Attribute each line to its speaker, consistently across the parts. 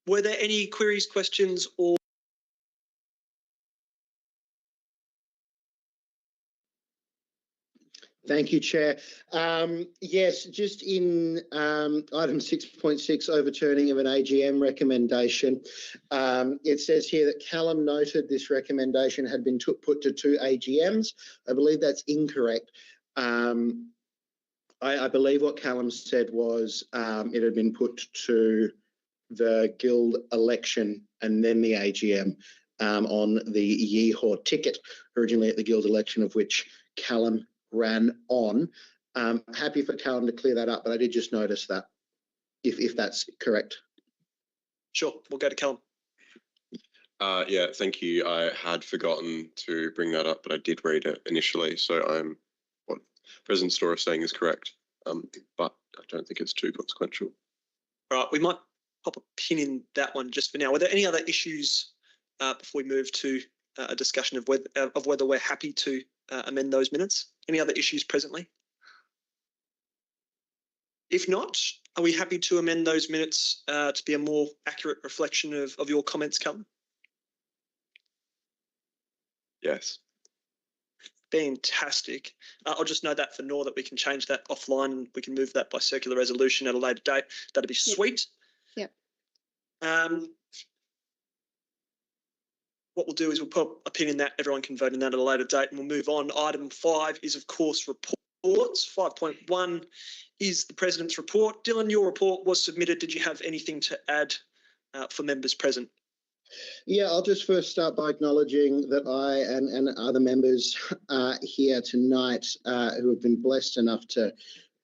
Speaker 1: Were there any queries, questions or...
Speaker 2: Thank you, Chair. Yes, just in item 6.6, overturning of an AGM recommendation, it says here that Callum noted this recommendation had been put to 2 AGMs. I believe that's incorrect. I believe what Callum said was it had been put to the Guild election and then the AGM on the Yeehor ticket, originally at the Guild election, of which Callum ran on. Happy for Callum to clear that up, but I did just notice that, if that's correct.
Speaker 1: Sure, we'll go to Callum.
Speaker 3: Yeah, thank you. I had forgotten to bring that up, but I did read it initially, so what President Storr is saying is correct, but I don't think it's too consequential.
Speaker 1: All right, we might pop a pin in that one just for now. Were there any other issues before we move to a discussion of whether we're happy to amend those minutes? Any other issues presently? If not, are we happy to amend those minutes to be a more accurate reflection of your comments, Callum?
Speaker 3: Yes.
Speaker 1: Fantastic. I'll just note that for Nor that we can change that offline and we can move that by circular resolution at a later date. That'd be sweet.
Speaker 4: Yep.
Speaker 1: What we'll do is we'll put a pin in that. Everyone can vote in that at a later date and we'll move on. Item 5 is, of course, reports. 5.1 is the President's report. Dylan, your report was submitted. Did you have anything to add for members present?
Speaker 2: Yeah, I'll just first start by acknowledging that I and other members here tonight who have been blessed enough to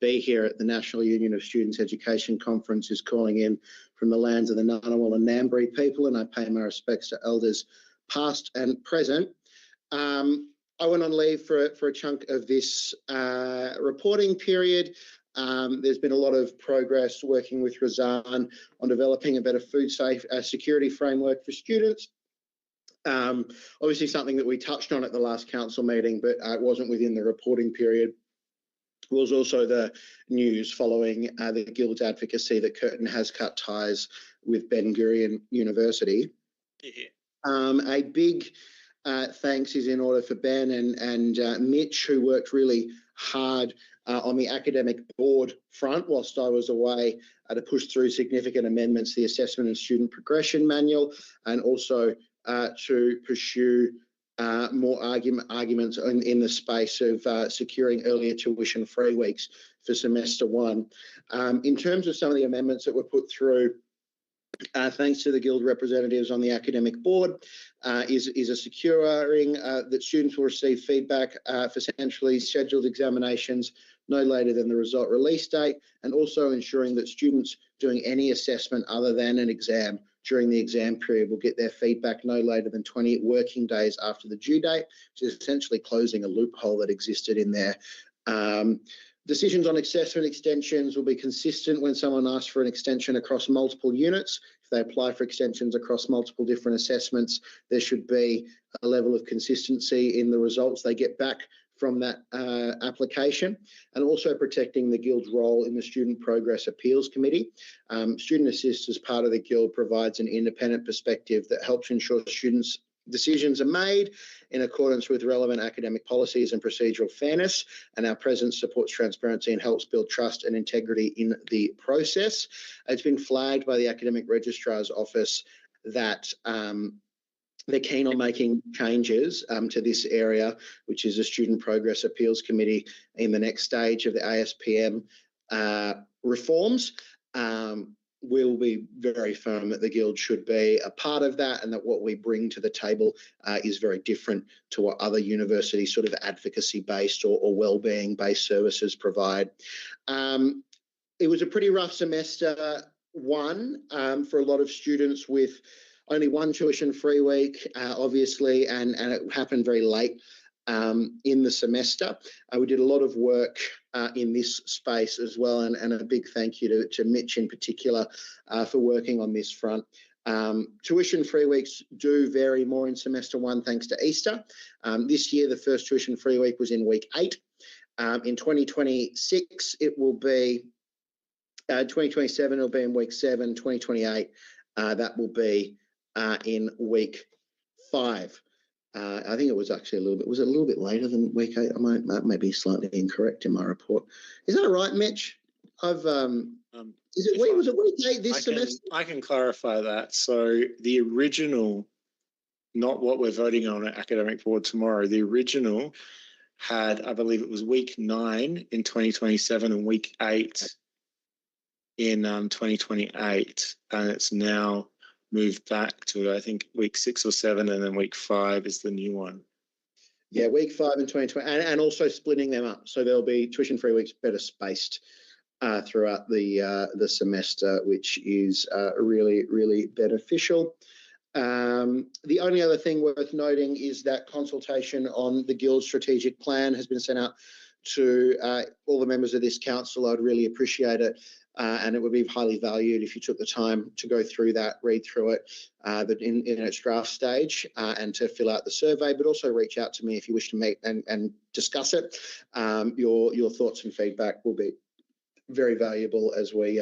Speaker 2: be here at the National Union of Students Education Conference is calling in from the lands of the Ngunnawal and Ngambri people, and I pay my respects to elders past and present. I went on leave for a chunk of this reporting period. There's been a lot of progress working with Razan on developing a better food security framework for students. Obviously something that we touched on at the last council meeting, but it wasn't within the reporting period. It was also the news following the Guild's advocacy that Curtin has cut ties with Ben Gurion University.
Speaker 1: Yeah.
Speaker 2: A big thanks is in order for Ben and Mitch, who worked really hard on the academic board front whilst I was away to push through significant amendments to the Assessment and Student Progression Manual, and also to pursue more arguments in the space of securing earlier tuition-free weeks for semester 1. In terms of some of the amendments that were put through, thanks to the Guild representatives on the academic board, is a securing that students will receive feedback for centrally scheduled examinations no later than the result release date, and also ensuring that students doing any assessment other than an exam during the exam period will get their feedback no later than 20 working days after the due date, which is essentially closing a loophole that existed in there. Decisions on assessment extensions will be consistent when someone asks for an extension across multiple units. If they apply for extensions across multiple different assessments, there should be a level of consistency in the results they get back from that application, and also protecting the Guild's role in the Student Progress Appeals Committee. Student Assist, as part of the Guild, provides an independent perspective that helps ensure students' decisions are made in accordance with relevant academic policies and procedural fairness, and our presence supports transparency and helps build trust and integrity in the process. It's been flagged by the Academic Registrar's Office that they're keen on making changes to this area, which is a Student Progress Appeals Committee, in the next stage of the ASPM reforms. We'll be very firm that the Guild should be a part of that, and that what we bring to the table is very different to what other universities sort of advocacy-based or wellbeing-based services provide. It was a pretty rough semester 1 for a lot of students, with only one tuition-free week, obviously, and it happened very late in the semester. We did a lot of work in this space as well, and a big thank you to Mitch in particular for working on this front. Tuition-free weeks do vary more in semester 1 thanks to Easter. This year, the first tuition-free week was in week 8. In 2026, it will be 2027 will be in week 7, 2028 That will be in week 5. I think it was actually was it a little bit later than week 8? I may be slightly incorrect in my report. Is that right, Mitch? Was it week 8 this semester?
Speaker 4: I can clarify that. So the original, not what we're voting on at Academic Board tomorrow, the original had, I believe it was week 9 in 2027 and week 8 in 2028. And it's now moved back to, I think, week 6 or 7, and then week 5 is the new one.
Speaker 2: Yeah, week 5 in 2020, and also splitting them up. So there'll be tuition-free weeks better spaced throughout the semester, which is really, really beneficial. The only other thing worth noting is that consultation on the Guild strategic plan has been sent out to all the members of this council. I'd really appreciate it, and it would be highly valued if you took the time to go through that, read through it in its draft stage, and to fill out the survey, but also reach out to me if you wish to meet and discuss it. Your thoughts and feedback will be very valuable as we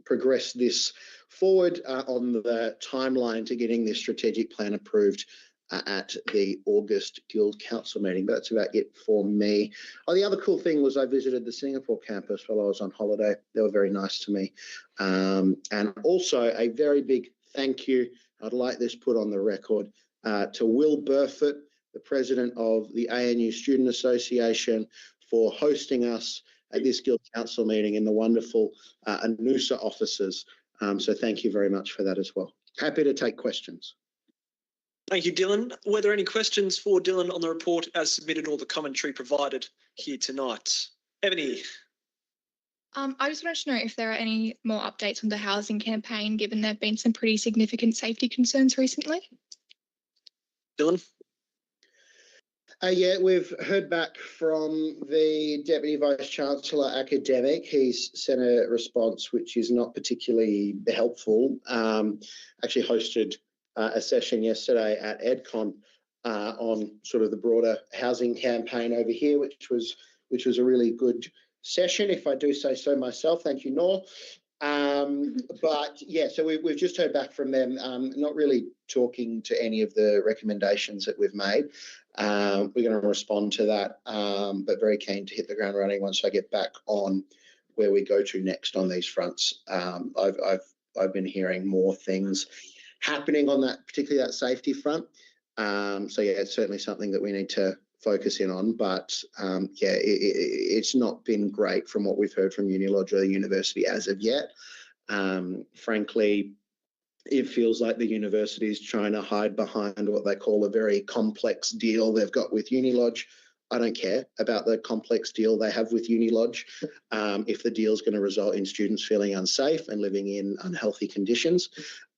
Speaker 2: progress this forward on the timeline to getting this strategic plan approved at the August Guild Council meeting. But that's about it for me. Oh, the other cool thing was I visited the Singapore campus while I was on holiday. They were very nice to me. And also a very big thank you, I'd like this put on the record, to Will Burford, the president of the ANU Student Association, for hosting us at this Guild Council meeting in the wonderful Noosa offices. So thank you very much for that as well. Happy to take questions.
Speaker 1: Thank you, Dylan. Were there any questions for Dylan on the report as submitted or the commentary provided here tonight? Ebony.
Speaker 5: I just wanted to know if there are any more updates on the housing campaign, given there have been some pretty significant safety concerns recently.
Speaker 1: Dylan?
Speaker 2: Yeah, we've heard back from the Deputy Vice-Chancellor Academic. He's sent a response which is not particularly helpful. Actually hosted a session yesterday at EdCon on sort of the broader housing campaign over here, which was a really good session, if I do say so myself. Thank you, Nor. But yeah, so we've just heard back from them, not really talking to any of the recommendations that we've made. We're going to respond to that, but very keen to hit the ground running once I get back on where we go to next on these fronts. I've been hearing more things happening on that, particularly that safety front. So yeah, it's certainly something that we need to focus in on, but yeah, it's not been great from what we've heard from Unilodge or the university as of yet. Frankly, it feels like the university is trying to hide behind what they call a very complex deal they've got with Unilodge. I don't care about the complex deal they have with Unilodge if the deal is going to result in students feeling unsafe and living in unhealthy conditions.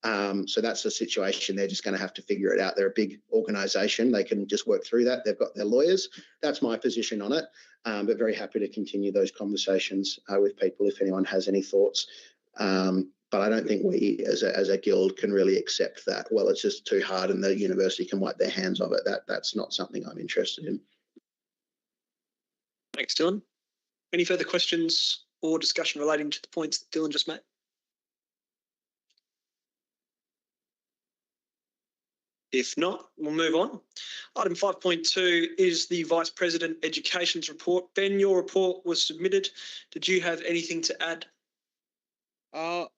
Speaker 2: So that's the situation. They're just going to have to figure it out. They're a big organisation. They can just work through that. They've got their lawyers. That's my position on it, but very happy to continue those conversations with people if anyone has any thoughts. But I don't think we as a guild can really accept that. Well, it's just too hard and the university can wipe their hands of it. That's not something I'm interested in.
Speaker 1: Thanks, Dylan. Any further questions or discussion relating to the points that Dylan just made? If not, we'll move on. Item 5.2 is the Vice President Education's report. Ben, your report was submitted. Did you have anything to add?
Speaker 6: Dylan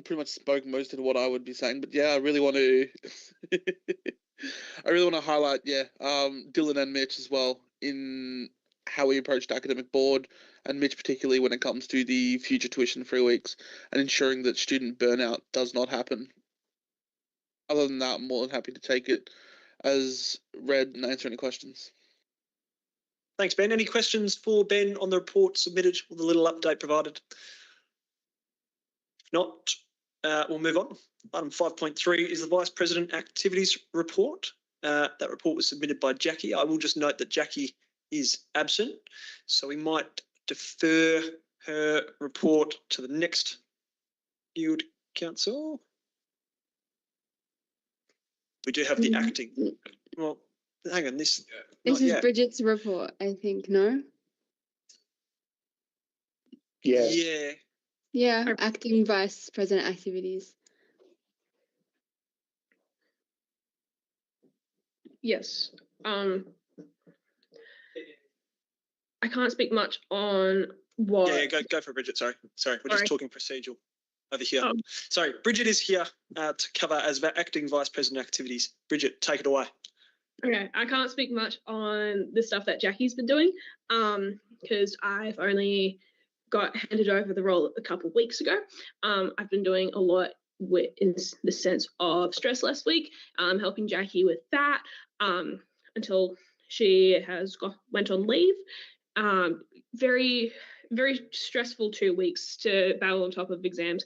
Speaker 6: pretty much spoke most of what I would be saying, but yeah, I really want to highlight, Dylan and Mitch as well in how we approached Academic Board, and Mitch particularly when it comes to the future tuition-free weeks and ensuring that student burnout does not happen. Other than that, I'm more than happy to take it as read and answer any questions.
Speaker 1: Thanks, Ben. Any questions for Ben on the report submitted or the little update provided? If not, we'll move on. Item 5.3 is the Vice President Activities Report. That report was submitted by Jackie. I will just note that Jackie is absent, so we might defer her report to the next Guild Council. We do have the acting. Well, hang on, this
Speaker 7: is yet. Bridget's report, I think, no?
Speaker 2: Yeah.
Speaker 1: Yeah.
Speaker 7: Yeah, acting Vice President Activities.
Speaker 8: Yes. I can't speak much on what.
Speaker 1: Yeah, go for it, Bridget. Sorry, we're just
Speaker 8: Sorry.
Speaker 1: talking procedural over here.
Speaker 8: Oh.
Speaker 1: Sorry, Bridget is here to cover as acting vice president activities. Bridget, take it away.
Speaker 8: Okay, I can't speak much on the stuff that Jackie's been doing, because I've only got handed over the role a couple of weeks ago. I've been doing a lot in the sense of stress last week, helping Jackie with that, until she went on leave. Very, very stressful 2 weeks to battle on top of exams.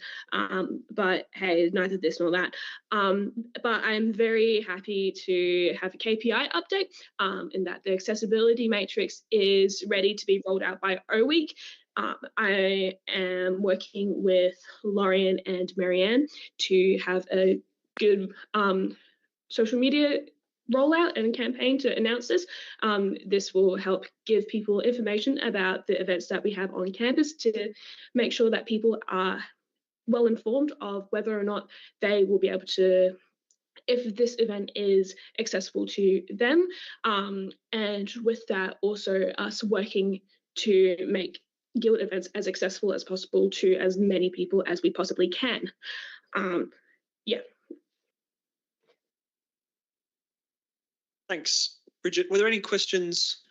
Speaker 8: But hey, neither this nor that. But I'm very happy to have a KPI update, in that the accessibility matrix is ready to be rolled out by OWeek. I am working with Lorian and Marianne to have a good social media rollout and campaign to announce this. This will help give people information about the events that we have on campus to make sure that people are well informed of whether or not they will be able to, if this event is accessible to them. And with that, also us working to make guild events as accessible as possible to as many people as we possibly can. Yeah.
Speaker 1: Thanks, Bridget. Were there any questions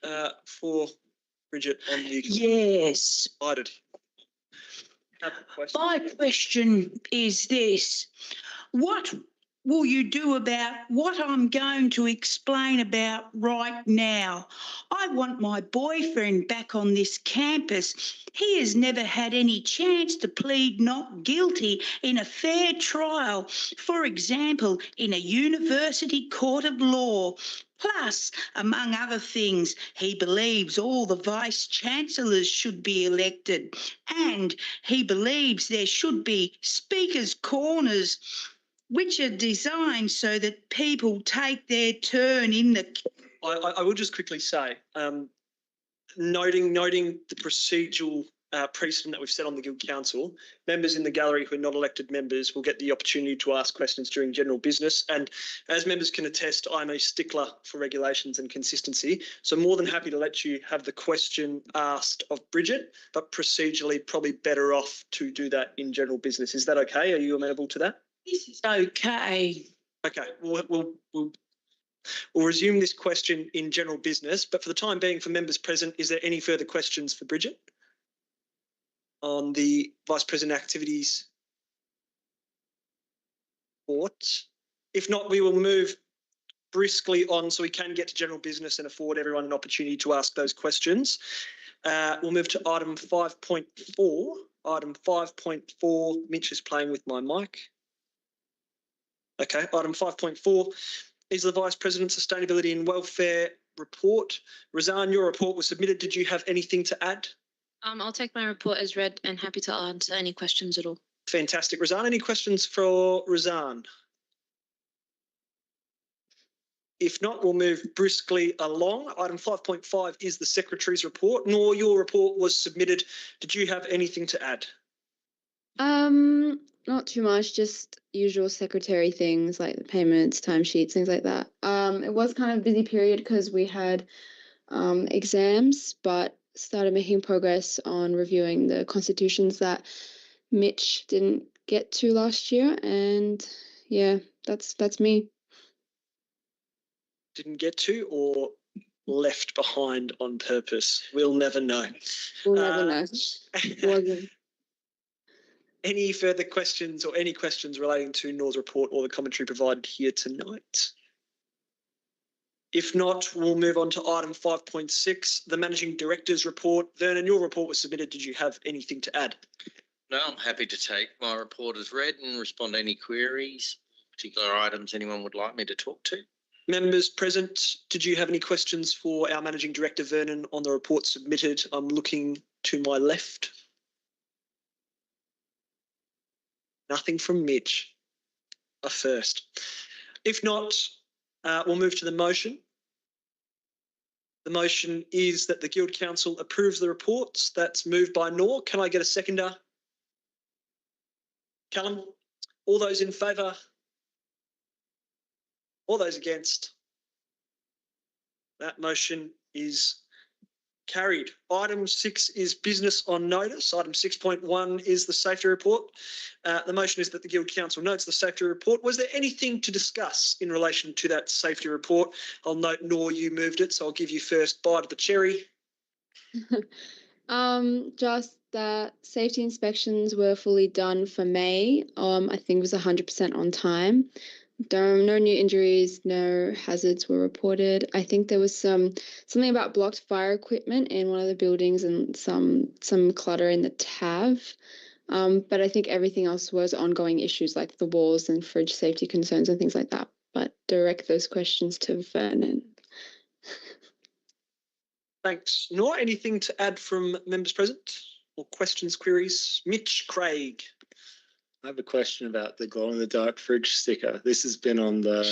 Speaker 1: for Bridget on the
Speaker 9: Yes.
Speaker 1: provided?
Speaker 9: My question is this: what will you do about what I'm going to explain about right now? I want my boyfriend back on this campus. He has never had any chance to plead not guilty in a fair trial, for example, in a university court of law. Plus, among other things, he believes all the vice-chancellors should be elected, and he believes there should be speakers' corners which are designed so that people take their turn in the...
Speaker 1: I will just quickly say, noting the procedural precedent that we've set on the Guild Council, members in the gallery who are not elected members will get the opportunity to ask questions during general business. And as members can attest, I'm a stickler for regulations and consistency. So more than happy to let you have the question asked of Bridget, but procedurally probably better off to do that in general business. Is that okay? Are you amenable to that?
Speaker 9: This is okay.
Speaker 1: Okay, we'll resume this question in general business, but for the time being, for members present, is there any further questions for Bridget on the Vice President Activities report? If not, we will move briskly on so we can get to general business and afford everyone an opportunity to ask those questions. We'll move to item 5.4. Item 5.4, Mitch is playing with my mic. Okay, item 5.4 is the Vice President Sustainability and Welfare report. Razan, your report was submitted. Did you have anything to add?
Speaker 10: I'll take my report as read and happy to answer any questions at all.
Speaker 1: Fantastic. Razan, any questions for Razan? If not, we'll move briskly along. Item 5.5 is the Secretary's report. Nor, your report was submitted. Did you have anything to add?
Speaker 7: Not too much, just usual secretary things like the payments, timesheets, things like that. It was kind of a busy period because we had exams, but started making progress on reviewing the constitutions that Mitch didn't get to last year. And yeah, that's me.
Speaker 1: Didn't get to or left behind on purpose? We'll never know.
Speaker 7: We'll never know. Wasn't.
Speaker 1: Any further questions or any questions relating to Nor's report or the commentary provided here tonight? If not, we'll move on to item 5.6, the Managing Director's report. Vernon, your report was submitted. Did you have anything to add?
Speaker 11: No, I'm happy to take my report as read and respond to any queries, particular items anyone would like me to talk to.
Speaker 1: Members present, did you have any questions for our Managing Director, Vernon, on the report submitted? I'm looking to my left. Nothing from Mitch, a first. If not, we'll move to the motion. The motion is that the Guild Council approves the reports. That's moved by Nor. Can I get a seconder? Callum, all those in favour? All those against? That motion is carried. Item 6 is business on notice. Item 6.1 is the safety report. The motion is that the Guild Council notes the safety report. Was there anything to discuss in relation to that safety report? I'll note, Nor, you moved it, so I'll give you first bite of the cherry.
Speaker 7: Just that safety inspections were fully done for May. I think it was 100% on time. No new injuries, no hazards were reported. I think there was something about blocked fire equipment in one of the buildings and some clutter in the TAV. But I think everything else was ongoing issues like the walls and fridge safety concerns and things like that. But direct those questions to Vernon.
Speaker 1: Thanks. Nor, anything to add from members present or questions, queries? Mitch, Craig.
Speaker 4: I have a question about the glow-in-the-dark fridge sticker. This has been on the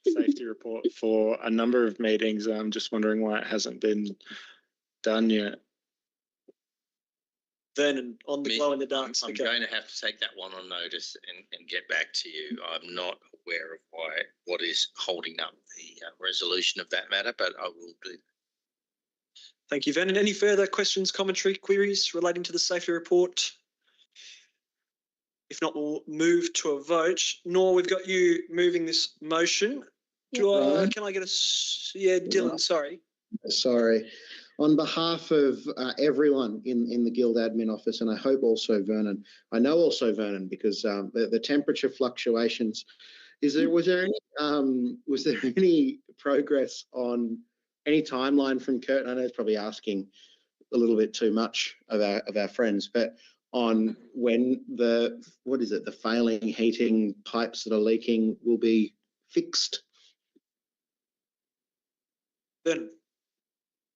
Speaker 4: safety report for a number of meetings. I'm just wondering why it hasn't been done yet.
Speaker 1: Vernon, on the
Speaker 11: Mitch,
Speaker 1: glow-in-the-dark
Speaker 11: I'm
Speaker 1: sticker.
Speaker 11: going to have to take that one on notice and get back to you. I'm not aware of what is holding up the resolution of that matter, but I will do.
Speaker 1: Thank you, Vernon. Any further questions, commentary, queries relating to the safety report? If not, we'll move to a vote. Nor, we've got you moving this motion. Can I get Dylan, sorry.
Speaker 2: Sorry. On behalf of everyone in the Guild admin office, and I hope also Vernon, I know also Vernon because the temperature fluctuations. Was there any progress on any timeline from Curtin? I know it's probably asking a little bit too much of our friends, but on when the failing heating pipes that are leaking will be fixed?
Speaker 1: Vernon.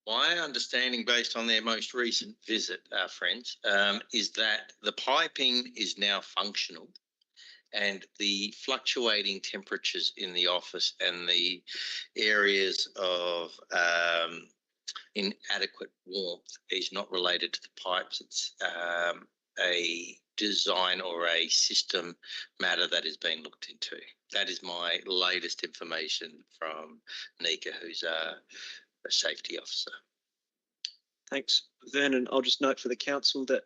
Speaker 11: My understanding, based on their most recent visit, our friends, is that the piping is now functional, and the fluctuating temperatures in the office and the areas of inadequate warmth is not related to the pipes. It's a design or a system matter that is being looked into. That is my latest information from Nika, who's a safety officer.
Speaker 1: Thanks, Vernon. I'll just note for the council that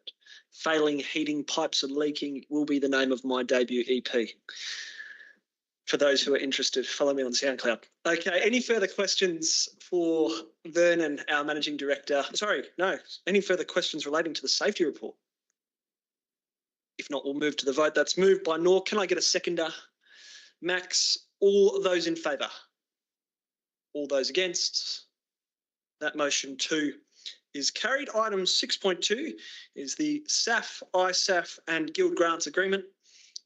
Speaker 1: failing heating pipes and leaking will be the name of my debut EP. For those who are interested, follow me on SoundCloud. Okay, any further questions for Vernon, our managing director? Sorry, no. Any further questions relating to the safety report? If not, we'll move to the vote. That's moved by Nor. Can I get a seconder? Max, all those in favour? All those against? That motion too is carried. Item 6.2 is the SAF, ISAF and Guild Grants Agreement.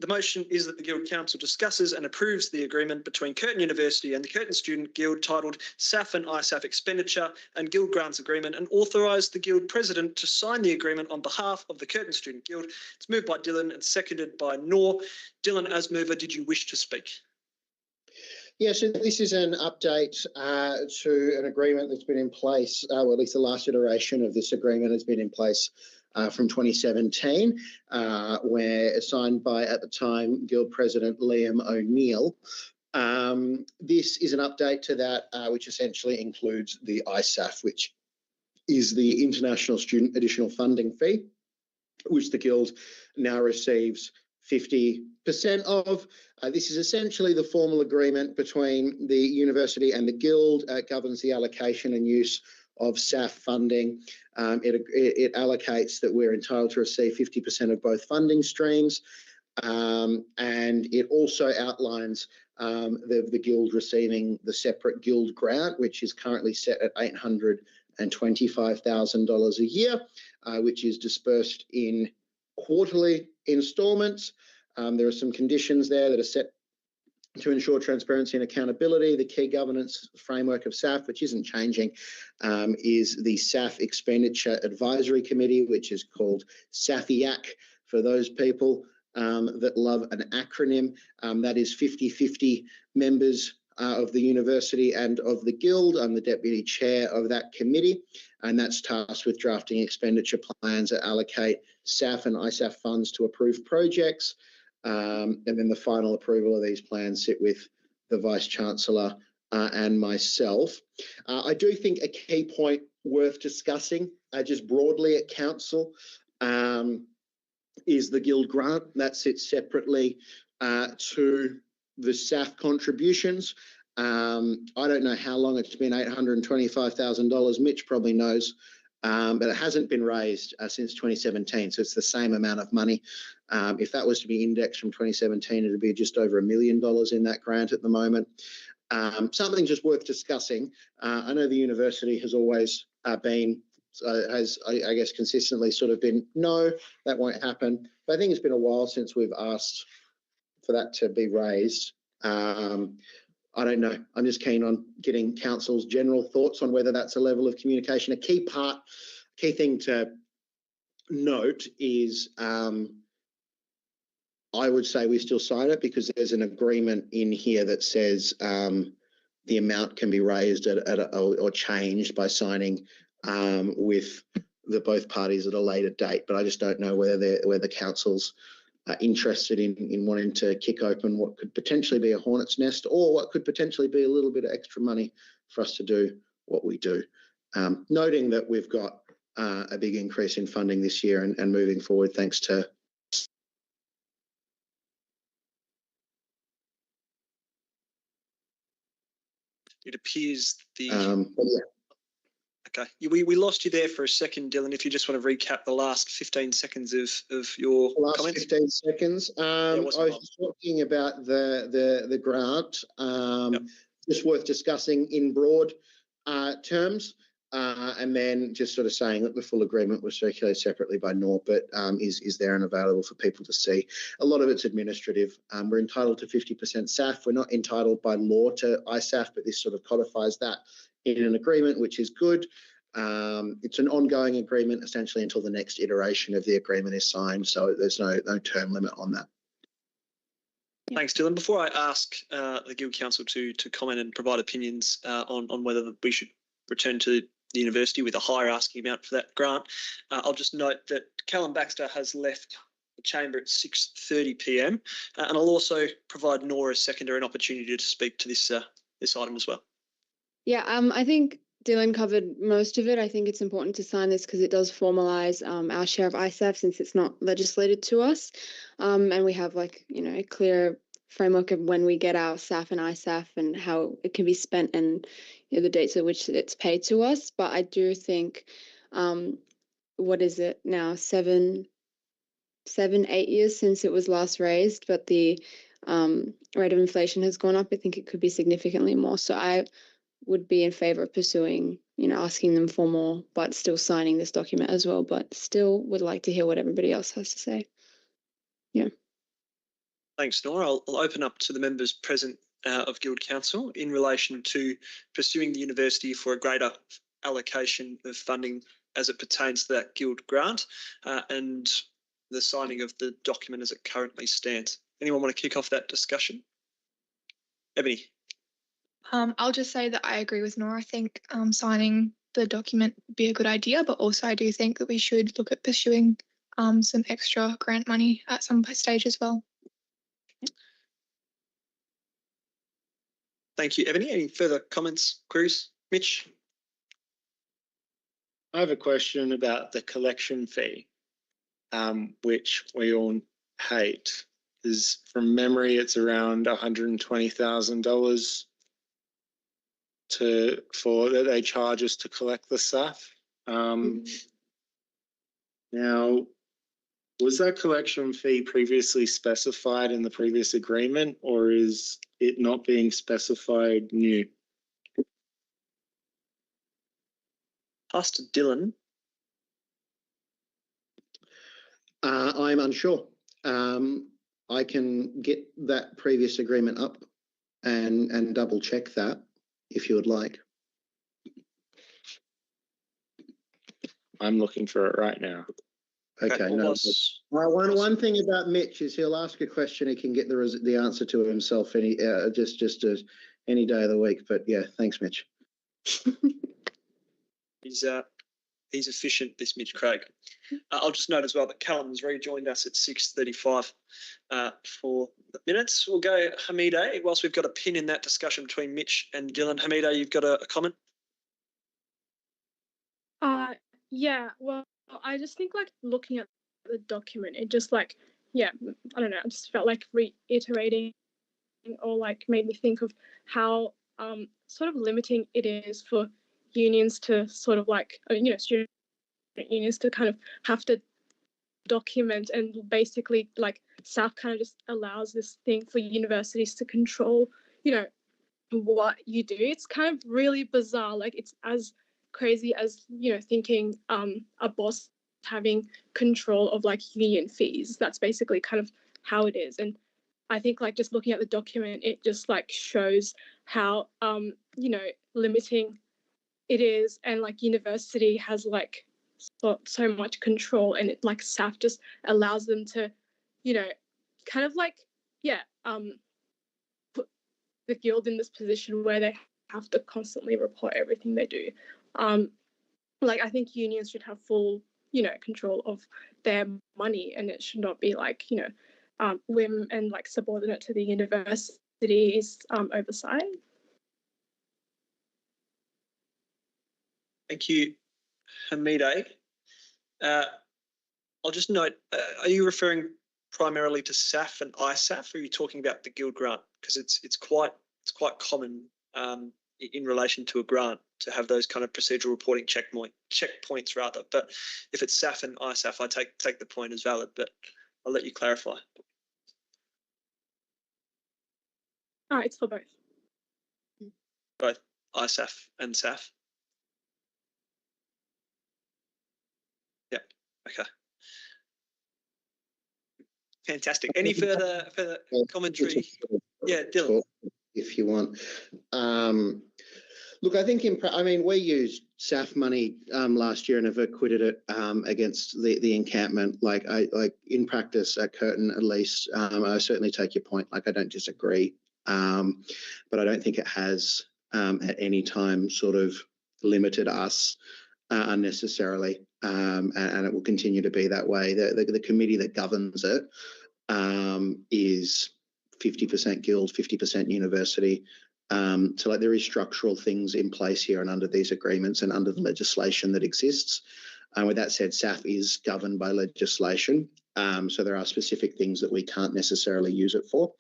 Speaker 1: The motion is that the Guild Council discusses and approves the agreement between Curtin University and the Curtin Student Guild titled SAF and ISAF Expenditure and Guild Grants Agreement, and authorise the Guild President to sign the agreement on behalf of the Curtin Student Guild. It's moved by Dylan and seconded by Nor. Dylan, as mover, did you wish to speak?
Speaker 2: Yeah, so this is an update to an agreement that's been in place, or at least the last iteration of this agreement has been in place from 2017, where signed by, at the time, Guild President Liam O'Neill. This is an update to that, which essentially includes the ISAF, which is the International Student Additional Funding Fee, which the Guild now receives 50% of. This is essentially the formal agreement between the university and the Guild. Governs the allocation and use of SAF funding. It allocates that we're entitled to receive 50% of both funding streams, and it also outlines the Guild receiving the separate Guild grant, which is currently set at $825,000 a year, which is dispersed in quarterly instalments. There are some conditions there that are set to ensure transparency and accountability. The key governance framework of SAF, which isn't changing, is the SAF Expenditure Advisory Committee, which is called SAFIAC for those people that love an acronym. That is 50-50 members of the university and of the Guild. I'm the deputy chair of that committee, and that's tasked with drafting expenditure plans that allocate SAF and ISAF funds to approved projects. And then the final approval of these plans sit with the Vice-Chancellor and myself. I do think a key point worth discussing, just broadly at council, is the guild grant that sits separately to the SAF contributions. I don't know how long it's been, $825,000. Mitch probably knows, but it hasn't been raised since 2017. So it's the same amount of money. If that was to be indexed from 2017, it'd be just over $1 million in that grant at the moment. Something just worth discussing. I know the university has always been, has I guess consistently sort of been, no, that won't happen. But I think it's been a while since we've asked for that to be raised. I don't know. I'm just keen on getting council's general thoughts on whether that's a level of communication. A key thing to note is I would say we still sign it because there's an agreement in here that says the amount can be raised or changed by signing with both parties at a later date. But I just don't know whether the council's interested in wanting to kick open what could potentially be a hornet's nest or what could potentially be a little bit of extra money for us to do what we do. Noting that we've got a big increase in funding this year and moving forward thanks to
Speaker 1: it appears the
Speaker 2: yeah.
Speaker 1: Okay, we lost you there for a second, Dylan. If you just want to recap the last 15 seconds of your
Speaker 2: last
Speaker 1: comments.
Speaker 2: 15 seconds. I was just talking about the grant. Just worth discussing in broad terms, and then just sort of saying that the full agreement was circulated separately by Nor, but is there and available for people to see. A lot of it's administrative. We're entitled to 50% SAF. We're not entitled by law to ISAF, but this sort of codifies that in an agreement, which is good. It's an ongoing agreement essentially until the next iteration of the agreement is signed. So there's no term limit on that.
Speaker 1: Thanks, Dylan. Before I ask the Guild Council to comment and provide opinions on whether we should return to the university with a higher asking amount for that grant, I'll just note that Callum Baxter has left the chamber at 6:30 p.m. And I'll also provide Nora Seconder an opportunity to speak to this item as well.
Speaker 7: Yeah, I think Dylan covered most of it. I think it's important to sign this because it does formalise our share of ISAF since it's not legislated to us. And we have a clear framework of when we get our SAF and ISAF and how it can be spent and the dates at which it's paid to us. But I do think, what is it now, 8 years since it was last raised, but the rate of inflation has gone up. I think it could be significantly more. So I would be in favour of pursuing, asking them for more, but still signing this document as well, but still would like to hear what everybody else has to say. Yeah.
Speaker 1: Thanks, Nora. I'll open up to the members present of Guild Council in relation to pursuing the university for a greater allocation of funding as it pertains to that Guild grant and the signing of the document as it currently stands. Anyone want to kick off that discussion? Ebony.
Speaker 5: I'll just say that I agree with Nora. I think signing the document would be a good idea, but also I do think that we should look at pursuing some extra grant money at some stage as well.
Speaker 1: Thank you, Ebony. Any further comments, Cruz? Mitch?
Speaker 4: I have a question about the collection fee, which we all hate. Is from memory, it's around $120,000 that they charge us to collect the SAF. Now, was that collection fee previously specified in the previous agreement, or is it not being specified new?
Speaker 1: Pastor Dylan.
Speaker 2: I'm unsure. I can get that previous agreement up and double check that if you would like.
Speaker 4: I'm looking for it right now.
Speaker 2: Okay. No. One thing about Mitch is he'll ask a question, he can get the answer to himself any day of the week. But yeah, thanks, Mitch.
Speaker 1: He's efficient, this Mitch Craig. I'll just note as well that Callum has rejoined us at 6:35 for minutes. We'll go Hamida whilst we've got a pin in that discussion between Mitch and Dylan. Hamida, you've got a comment?
Speaker 12: Yeah, well, I just think like looking at the document, it just like, yeah, I don't know, I just felt like reiterating or like made me think of how sort of limiting it is for unions to sort of like, student unions to kind of have to document, and basically like SAF kind of just allows this thing for universities to control, what you do. It's kind of really bizarre. Like it's as crazy as, thinking a boss having control of like union fees. That's basically kind of how it is. And I think like just looking at the document, it just like shows how limiting it is, and like university has like so much control, and it like SAF just allows them to, kind of like put the guild in this position where they have to constantly report everything they do. Like I think unions should have full, control of their money, and it should not be like, whim and like subordinate to the university's oversight.
Speaker 1: Thank you, Hamida. I'll just note, are you referring primarily to SAF and ISAF, or are you talking about the guild grant? Because it's quite common in relation to a grant to have those kind of procedural reporting checkpoints rather. But if it's SAF and ISAF, I take the point as valid, but I'll let you clarify.
Speaker 12: It's for both.
Speaker 1: Both ISAF and SAF. Yeah. Okay. Fantastic. Any further commentary? Yeah, Dylan.
Speaker 2: If you want. Look, I think we used SAF money last year and have acquitted it against the encampment. Like in practice at Curtin, at least, I certainly take your point. Like I don't disagree, but I don't think it has at any time sort of limited us unnecessarily, and it will continue to be that way. The committee that governs it is 50% guild, 50% university. So like there is structural things in place here and under these agreements and under the legislation that exists. With that said, SAF is governed by legislation. So there are specific things that we can't necessarily use it for.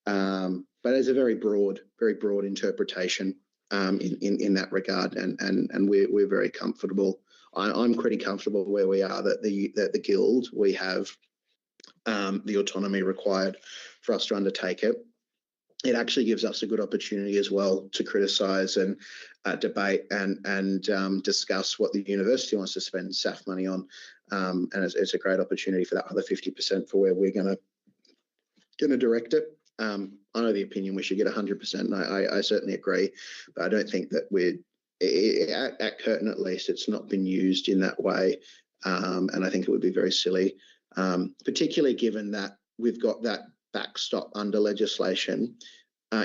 Speaker 2: But it's a very broad interpretation in that regard, and we're very comfortable. I'm pretty comfortable where we are, that the guild, we have the autonomy required for us to undertake it. It actually gives us a good opportunity as well to criticise and debate and discuss what the university wants to spend SAF money on, and it's a great opportunity for that other 50% for where we're going to direct it. I know the opinion we should get 100%, and I certainly agree, but I don't think that at Curtin at least, it's not been used in that way, and I think it would be very silly, particularly given that we've got that backstop under legislation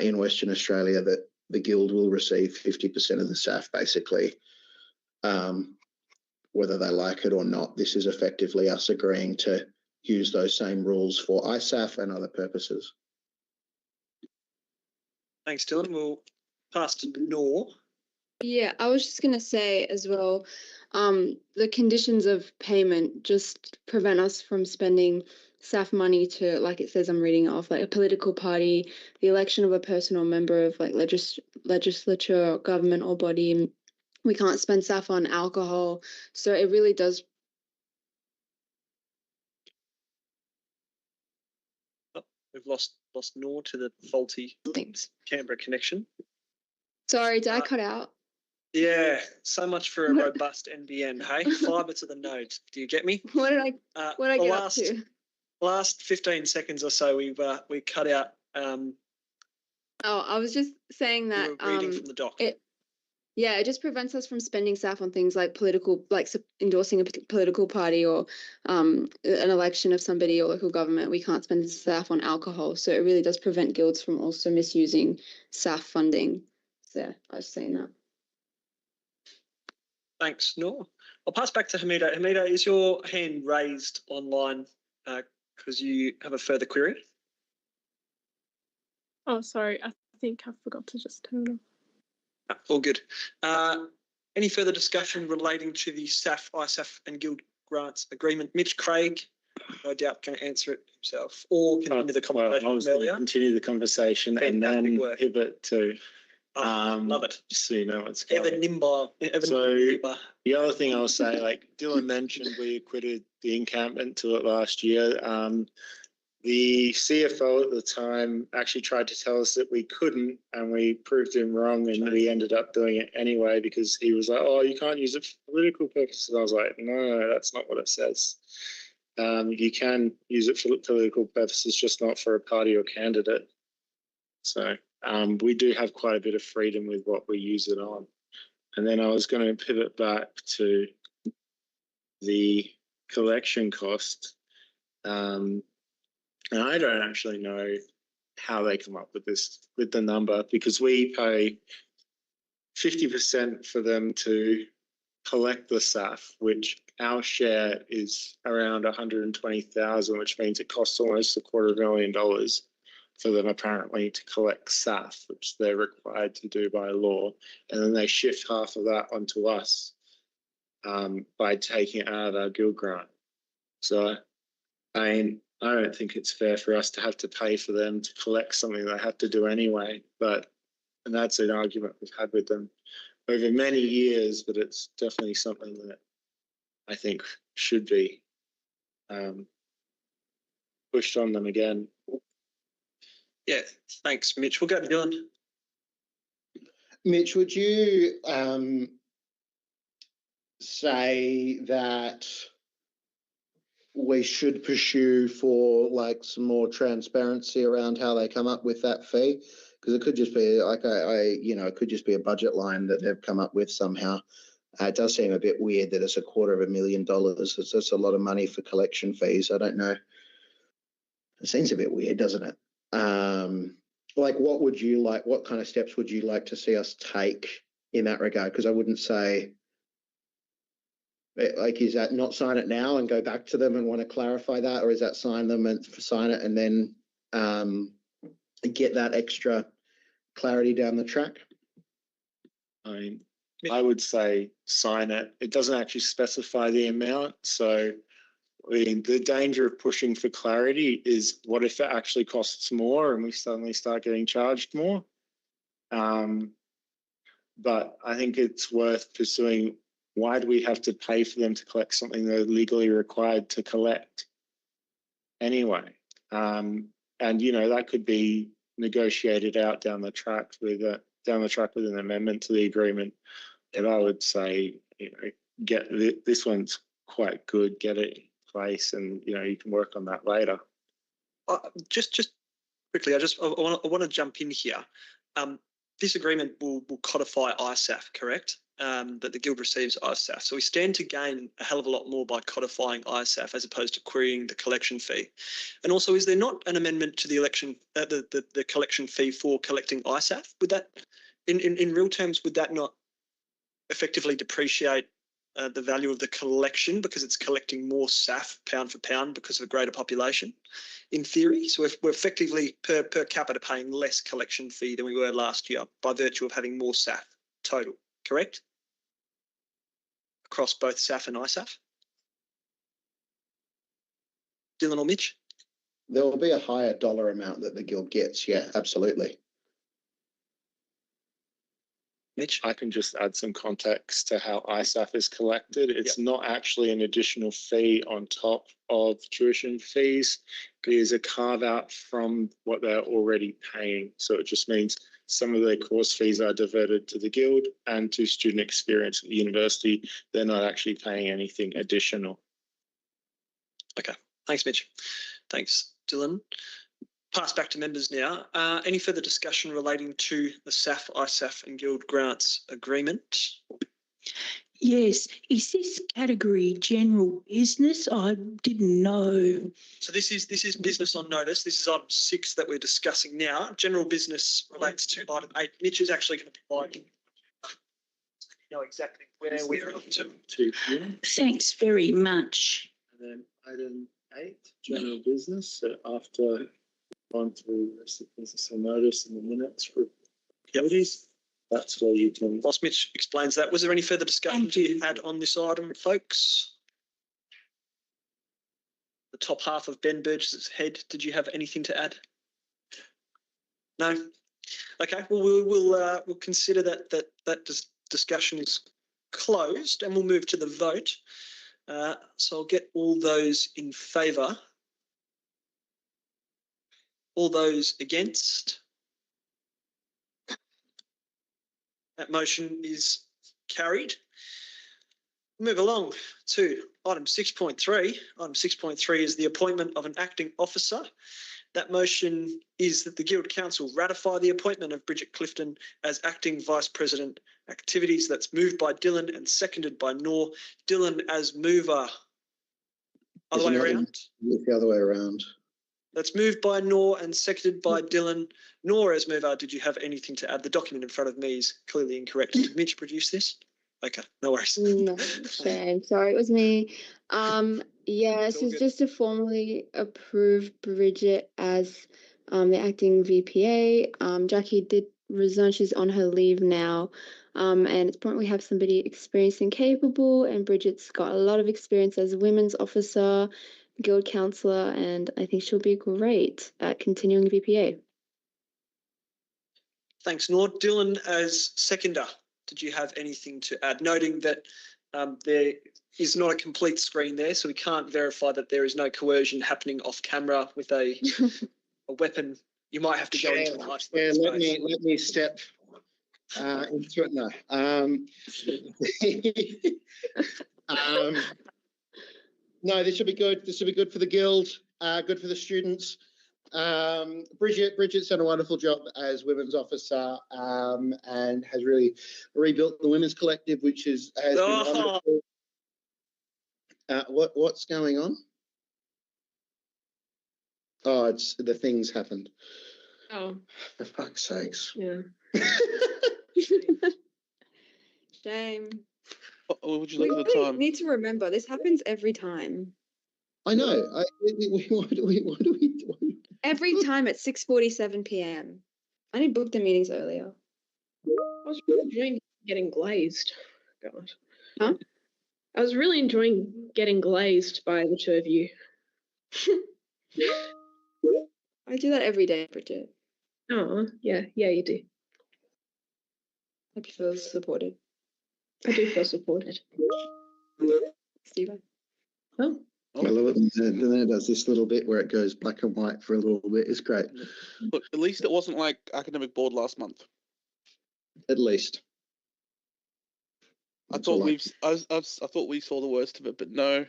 Speaker 2: in Western Australia that the guild will receive 50% of the SAF basically, whether they like it or not. This is effectively us agreeing to use those same rules for ISAF and other purposes.
Speaker 1: Thanks, Dylan. We'll pass to Noor.
Speaker 7: Yeah, I was just going to say as well, the conditions of payment just prevent us from spending SAF money to, like it says, I'm reading off, like a political party, the election of a person or member of like legislature, or government or body. We can't spend SAF on alcohol. So it really does.
Speaker 1: Oh, we've lost Noor to the faulty Canberra connection.
Speaker 7: Sorry, did I cut out?
Speaker 1: Yeah, so much for a robust NBN, hey? Fibre to the node. Do you get me?
Speaker 7: What did I get up to?
Speaker 1: Last 15 seconds or so, we cut out.
Speaker 7: I was just saying that.
Speaker 1: You were reading from the doc.
Speaker 7: It just prevents us from spending SAF on things like endorsing a political party or an election of somebody or local government. We can't spend SAF on alcohol, so it really does prevent guilds from also misusing SAF funding. So I was saying that.
Speaker 1: Thanks, Noor. I'll pass back to Hamida. Hamida, is your hand raised online because you have a further query?
Speaker 12: Oh, sorry. I think I forgot to just turn it off.
Speaker 1: All good. Any further discussion relating to the SAF, ISAF and Guild grants agreement? Mitch, Craig, no doubt can answer it himself, or continue the conversation.
Speaker 4: I was going to continue the conversation and then
Speaker 1: work.
Speaker 4: pivot to.
Speaker 1: Love it.
Speaker 4: Just so you know what's
Speaker 1: Ever
Speaker 4: coming.
Speaker 1: nimble.
Speaker 4: So the other thing I'll say, like Dylan mentioned, we acquitted the encampment to it last year. The CFO at the time actually tried to tell us that we couldn't, and we proved him wrong, and we ended up doing it anyway because he was like, "Oh, you can't use it for political purposes." I was like, "No, that's not what it says. You can use it for political purposes, just not for a party or candidate." So we do have quite a bit of freedom with what we use it on. And then I was going to pivot back to the collection cost. And I don't actually know how they come up with the number, because we pay 50% for them to collect the SAF, which our share is around 120,000, which means it costs almost $250,000 for them apparently to collect SAF, which they're required to do by law. And then they shift half of that onto us by taking it out of our guild grant. So, I mean, I don't think it's fair for us to have to pay for them to collect something they have to do anyway. And that's an argument we've had with them over many years, but it's definitely something that I think should be pushed on them again.
Speaker 1: Yeah, thanks, Mitch. We'll go to Dylan.
Speaker 2: Mitch, would you say that we should pursue for like some more transparency around how they come up with that fee? Because it could just be like it could just be a budget line that they've come up with somehow. It does seem a bit weird that it's $250,000. It's just a lot of money for collection fees. I don't know. It seems a bit weird, doesn't it? Like, what kind of steps would you like to see us take in that regard? Because I wouldn't say, like, is that not sign it now and go back to them and want to clarify that, or is that sign it and then get that extra clarity down the track?
Speaker 4: I would say sign it. It doesn't actually specify the amount. So the danger of pushing for clarity is, what if it actually costs more and we suddenly start getting charged more? But I think it's worth pursuing. Why do we have to pay for them to collect something they're legally required to collect anyway? And, that could be negotiated out down the track with an amendment to the agreement. And I would say, get this one's quite good, get it in place, and, you can work on that later.
Speaker 1: Just quickly, I want to jump in here. This agreement will codify ISAF, correct? That the Guild receives ISAF. So we stand to gain a hell of a lot more by codifying ISAF as opposed to querying the collection fee. And also, is there not an amendment to the the collection fee for collecting ISAF? Would that, in real terms, would that not effectively depreciate the value of the collection because it's collecting more SAF pound for pound because of a greater population, in theory? So we're effectively per capita paying less collection fee than we were last year by virtue of having more SAF total, correct? Across both SAF and ISAF? Dylan or Mitch?
Speaker 2: There will be a higher dollar amount that the Guild gets, yeah, absolutely.
Speaker 1: Mitch?
Speaker 4: I can just add some context to how ISAF is collected. It's not actually an additional fee on top of tuition fees. It is a carve out from what they're already paying. So it just means some of their course fees are diverted to the Guild and to student experience at the university. They're not actually paying anything additional.
Speaker 1: Okay. Thanks, Mitch. Thanks, Dylan. Pass back to members now. Any further discussion relating to the SAF, ISAF and Guild grants agreement?
Speaker 9: Yes. Is this category general business? I didn't know.
Speaker 1: So this is business on notice. This is item 6 that we're discussing now. General business relates to item 8. Mitch is actually going to provide exactly where we're up to.
Speaker 9: Thanks very much.
Speaker 4: And then item 8, general business. So after On to rest of business and notice in the minutes for activities. That's where you can.
Speaker 1: Whilst Mitch explains that, was there any further discussion to be had on this item, folks? The top half of Ben Burgess's head, did you have anything to add? No? Okay, well, we'll consider that discussion is closed and we'll move to the vote. So I'll get all those in favour. All those against? That motion is carried. Move along to item 6.3. Item 6.3 is the appointment of an acting officer. That motion is that the Guild Council ratify the appointment of Bridget Clifton as acting Vice President Activities. That's moved by Dylan and seconded by Noor. Dylan as mover. Other way around?
Speaker 2: The other way around.
Speaker 1: That's moved by Noor and seconded by Dylan. Noor as mover, did you have anything to add? The document in front of me is clearly incorrect. Did Mitch produce this? Okay, no worries.
Speaker 7: No, shame. Sorry, it was me. Yeah,
Speaker 1: It's all
Speaker 7: so
Speaker 1: good.
Speaker 7: just to formally approve Bridget as the acting VPA. Jackie did resign. She's on her leave now. And it's important we have somebody experienced and capable. And Bridget's got a lot of experience as a women's officer, guild councillor, and I think she'll be great at continuing VPA.
Speaker 1: Thanks, Noor. Dylan as seconder, did you have anything to add? Noting that there is not a complete screen there, so we can't verify that there is no coercion happening off camera with a weapon. You might have to go into an isolated space.
Speaker 2: Let me step into it now. No, this should be good. This should be good for the guild, good for the students. Bridget's done a wonderful job as women's officer and has really rebuilt the women's collective, which has been wonderful. What's going on? Oh, it's the things happened.
Speaker 8: Oh,
Speaker 2: For fuck's sakes.
Speaker 8: yeah.
Speaker 7: Shame.
Speaker 6: Would you
Speaker 7: We
Speaker 6: look at the
Speaker 7: really
Speaker 6: time?
Speaker 7: need to remember this happens every time.
Speaker 2: I know. What do we do?
Speaker 7: Every time at 6:47 p.m. I need to book the meetings earlier.
Speaker 8: I was really enjoying getting glazed. God.
Speaker 7: Huh?
Speaker 8: I was really enjoying getting glazed by the two of you.
Speaker 7: I do that every day, Bridget.
Speaker 8: Oh, yeah, you do.
Speaker 7: Hope you feel supported.
Speaker 8: I do feel supported.
Speaker 7: Stephen.
Speaker 8: Oh,
Speaker 2: I love it. And then it does this little bit where it goes black and white for a little bit. It's great.
Speaker 6: Look, at least it wasn't like academic board last month.
Speaker 2: At least.
Speaker 6: I
Speaker 2: That's all
Speaker 6: thought I thought we saw the worst of it, but no.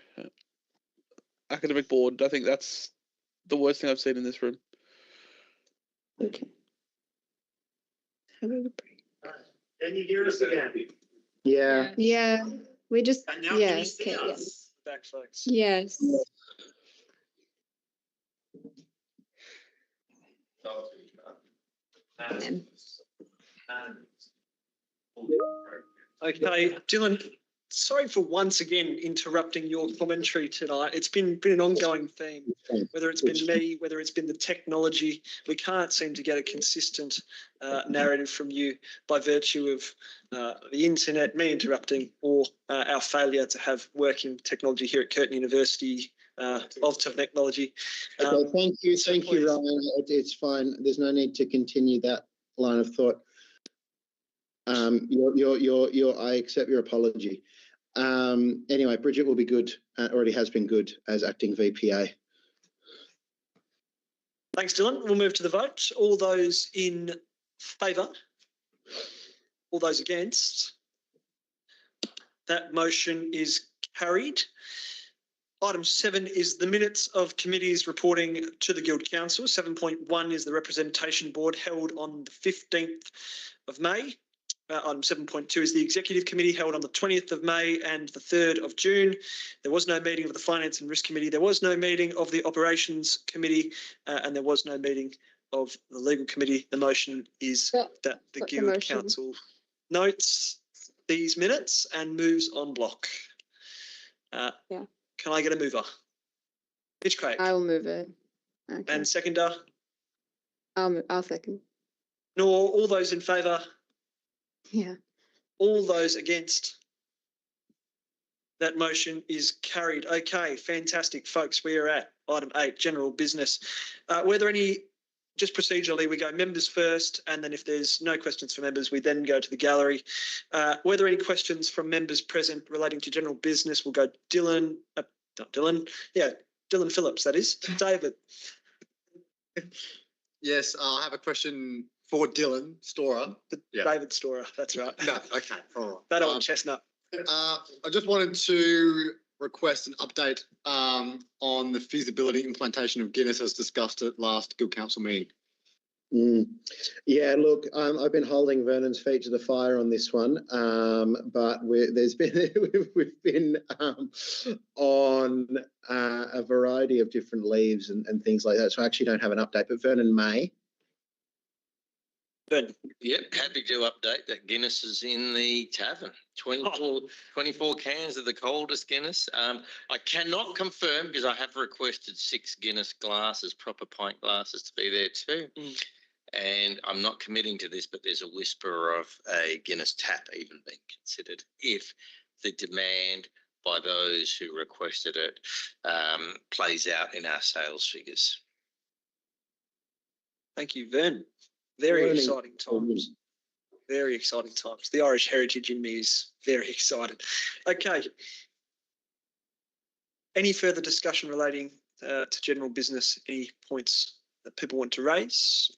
Speaker 6: Academic board, I think that's the worst thing I've seen in this room.
Speaker 7: Okay. Have a good break.
Speaker 4: Can you hear us again?
Speaker 2: Yeah.
Speaker 7: Yeah. We just
Speaker 1: And now
Speaker 7: yeah,
Speaker 1: can you see
Speaker 7: okay,
Speaker 1: us? Back, folks.
Speaker 7: yes.
Speaker 1: Okay, Dylan, sorry for once again interrupting your commentary tonight. It's been an ongoing theme, whether it's been me, whether it's been the technology. We can't seem to get a consistent narrative from you by virtue of the internet, me interrupting, or our failure to have working technology here at Curtin University of Technology.
Speaker 2: Okay, thank you,
Speaker 1: so please.
Speaker 2: Ryan. It's fine. There's no need to continue that line of thought. I accept your apology. Anyway, Bridget will be good. Already has been good as acting VPA.
Speaker 1: Thanks, Dylan. We'll move to the vote. All those in favour? All those against? That motion is carried. Item 7 is the minutes of committees reporting to the Guild Council. 7.1 is the representation board held on the 15th of May. Item 7.2 is the Executive Committee held on the 20th of May and the 3rd of June. There was no meeting of the Finance and Risk Committee. There was no meeting of the Operations Committee and there was no meeting of the Legal Committee. The motion is that the Guild Council notes these minutes and moves on block.
Speaker 7: Yeah.
Speaker 1: Can I get a mover? Mitch Craig.
Speaker 7: I will move it. Okay.
Speaker 1: And seconder?
Speaker 7: I'll second.
Speaker 1: Nor, all those in favour?
Speaker 7: Yeah.
Speaker 1: All those against? That motion is carried. Okay, fantastic, folks. We are at item 8, general business. Were there any, just procedurally, we go members first, and then if there's no questions for members, we then go to the gallery. Were there any questions from members present relating to general business? We'll go Dylan, not Dylan, yeah, Dylan Phillips, that is. David.
Speaker 13: Yes, I have a question for Dylan Storer. Yeah.
Speaker 1: David Storer, that's right.
Speaker 13: No, okay, all right.
Speaker 1: That old chestnut.
Speaker 13: I just wanted to request an update on the feasibility implementation of Guinness as discussed at last Guild Council meeting.
Speaker 2: Yeah, look, I've been holding Vernon's feet to the fire on this one, but we've been on a variety of different leaves and things like that, so I actually don't have an update, but Vernon may.
Speaker 1: Vernon.
Speaker 11: Yep, happy to update that Guinness is in the tavern. 24 cans of the coldest Guinness. I cannot confirm because I have requested 6 Guinness glasses, proper pint glasses, to be there too. And I'm not committing to this, but there's a whisper of a Guinness tap even being considered if the demand by those who requested it plays out in our sales figures.
Speaker 1: Thank you, Vern. Very exciting times. Very exciting times. The Irish heritage in me is very excited. Okay. Any further discussion relating to general business? Any points that people want to raise?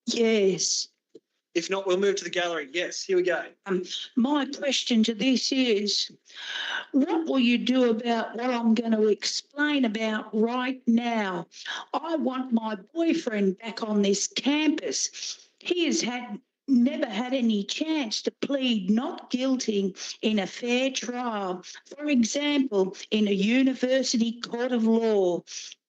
Speaker 9: Yes.
Speaker 1: If not, we'll move to the gallery. Yes, here we go.
Speaker 9: My question to this is, what will you do about what I'm going to explain about right now? I want my boyfriend back on this campus. He has never had any chance to plead not guilty in a fair trial. For example, in a university court of law.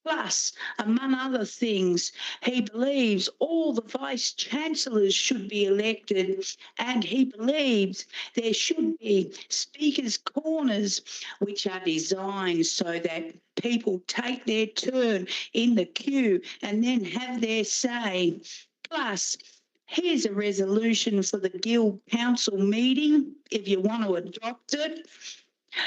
Speaker 9: Plus, among other things, he believes all the vice-chancellors should be elected, and he believes there should be speakers' corners which are designed so that people take their turn in the queue and then have their say. Plus, here's a resolution for the Guild Council meeting if you want to adopt it.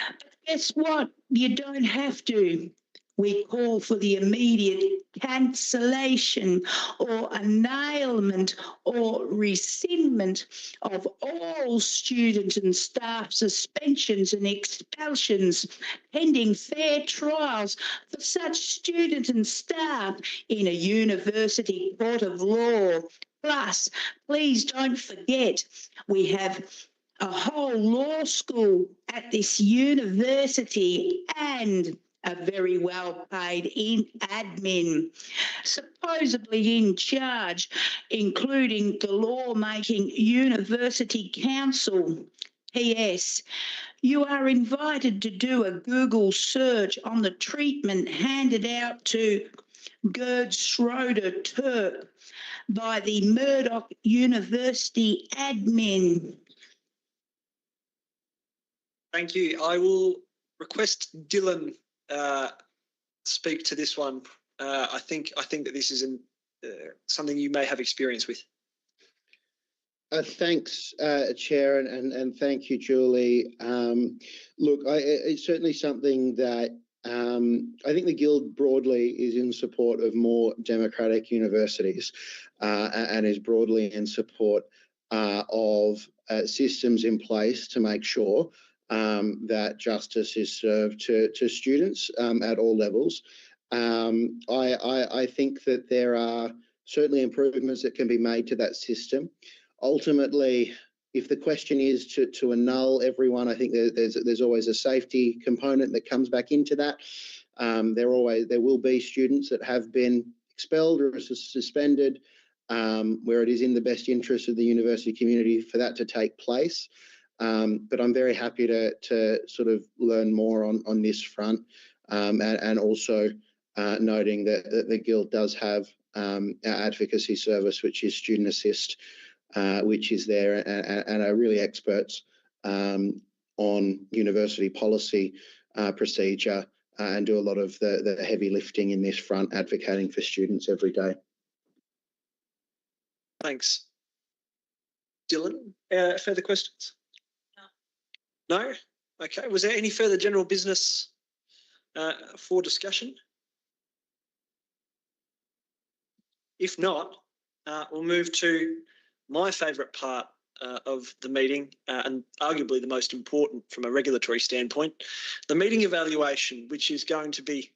Speaker 9: But guess what? You don't have to. We call for the immediate cancellation or annullment or rescindment of all student and staff suspensions and expulsions pending fair trials for such student and staff in a university court of law. Plus, please don't forget, we have a whole law school at this university and a very well-paid admin, supposedly in charge, including the law-making university council. P.S. You are invited to do a Google search on the treatment handed out to Gerd Schroeder Turk by the Murdoch University admin.
Speaker 1: Thank you. I will request Dylan speak to this one. I think that this is something you may have experience with.
Speaker 2: Thanks, Chair, and thank you, Julie. Look, it's certainly something that I think the Guild broadly is in support of more democratic universities and is broadly in support of systems in place to make sure that justice is served to students at all levels. I think that there are certainly improvements that can be made to that system. Ultimately, if the question is to annul everyone, I think there's always a safety component that comes back into that. There will be students that have been expelled or suspended where it is in the best interest of the university community for that to take place. But I'm very happy to sort of learn more on this front, and also noting that the Guild does have our advocacy service, which is Student Assist, which is there and are really experts on university policy, procedure, and do a lot of the heavy lifting in this front, advocating for students every day.
Speaker 1: Thanks. Dylan, further questions? No? Okay. Was there any further general business for discussion? If not, we'll move to my favourite part of the meeting and arguably the most important from a regulatory standpoint, the meeting evaluation, which is going to be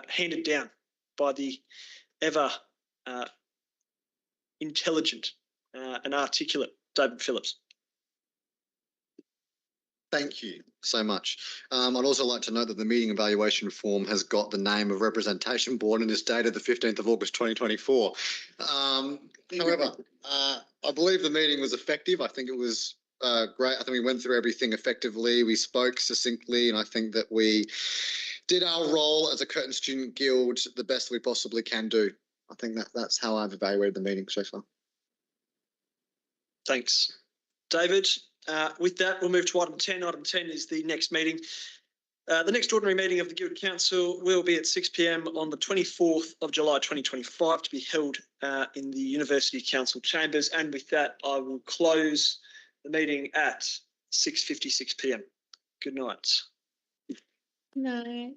Speaker 1: handed down by the ever intelligent and articulate David Phillips.
Speaker 13: Thank you so much. I'd also like to note that the meeting evaluation form has got the name of Representation Board and is dated the 15th of August 2024. However, I believe the meeting was effective. I think it was great. I think we went through everything effectively. We spoke succinctly, and I think that we did our role as a Curtin Student Guild the best we possibly can do. I think that's how I've evaluated the meeting so far.
Speaker 1: Thanks, David. With that, we'll move to item 10. Item 10 is the next meeting. The next ordinary meeting of the Guild Council will be at 6 p.m. on the 24th of July 2025 to be held in the University Council chambers. And with that, I will close the meeting at 6:56 p.m. Good night.
Speaker 7: No.